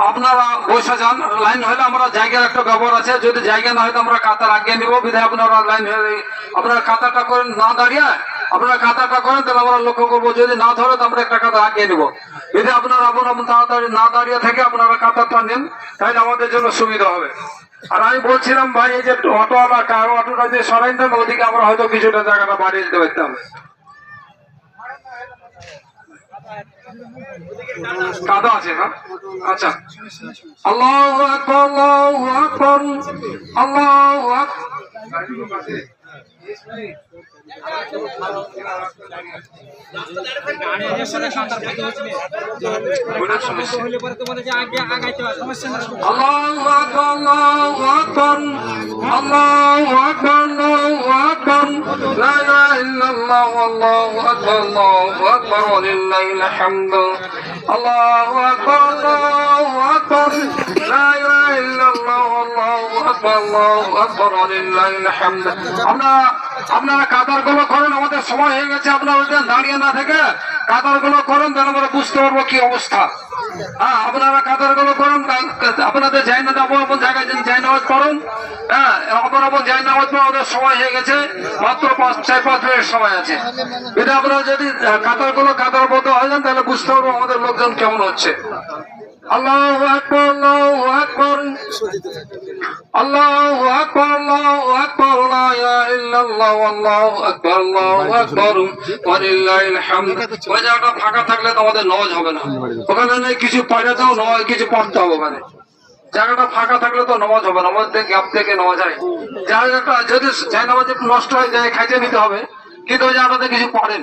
আপনারা বসে যান, লাইন হলে আমরা জায়গার একটা ব্যবহার আছে, যদি জায়গা না হয় তো আমরা কাতার আগে নিব, বিধায় আপনারা লাইন হয়ে আপনারা কাতারটা করেন না দাঁড়িয়ে, আপনারা কাতারটা করেন তাহলে আমরা লক্ষ্য করবো, যদি না ধরে তো আমরা একটা কাতার আগে নিব, যদি আপনারা তাড়াতাড়ি না দাঁড়িয়ে থেকে আপনারা কাতারটা নেন তাহলে আমাদের জন্য সুবিধা হবে। আর আমি বলছিলাম ভাই, এই যে অটোওয়ালা অটোটা যে সরাই দেন ওদিকে আমরা হয়তো কিছুটা জায়গাটা বাড়িয়ে দিতে পারতাম। কাদা আছে না? আচ্ছা, আল্লাহু আকবার, আল্লাহু আকবার, আল্লাহু আকবার। আপনারা কাতার গুলো করেন, আমাদের সময় হয়ে গেছে, আপনারা দাঁড়িয়ে না থেকে কাতার গুলো করেন, তাহলে আমরা বুঝতে পারবো কি অবস্থা। হ্যাঁ, আপনারা কাতার গুলো করেন, আপনাদের যাই না আপন জায়গায় যাই নামাজ পড়ুন। হ্যাঁ, আপন যাই নামাজ পড়ুন, আমাদের সময় হয়ে গেছে, মাত্র 4-5 মিনিট সময় আছে। এটা আপনারা যদি কাতার গুলো কাতার মতো হয়ে যান তাহলে বুঝতে পারবো আমাদের লোকজন কেমন হচ্ছে। আল্লাহু আকবার, আল্লাহু আকবার, আল্লাহু আকবার, আল্লাহু আকবার, লা ইলাহা ইল্লাল্লাহ, আল্লাহু আকবার, আল্লাহু আকবার, ওয়ালিল্লাহিল হামদ। ওই জায়গাটা ফাঁকা থাকলে তো আমাদের নামাজ হবে না, ওখানে কিছু পড়ে দাও, নামাজ কিছু পড়তে হবে, ওখানে জায়গাটা ফাঁকা থাকলে তো নামাজ হবে না, আমাদের গ্যাপ থেকে নামাজ হয়। জায়গাটা যদি চাই নামাজ একটু নষ্ট হয়ে যায় খাইতে নিতে হবে, কিন্তু ওই জায়গাটাতে কিছু পড়েন।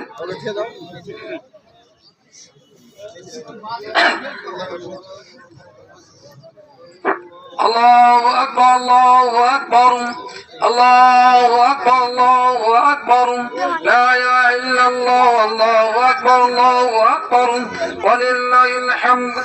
আল্লাহু আকবার, আল্লাহু আকবার, আল্লাহু আকবার, আল্লাহু আকবার, লা ইলাহা ইল্লাল্লাহ, আল্লাহু আকবার, আল্লাহু আকবার, ওয়ালিল্লাহিল হামদ।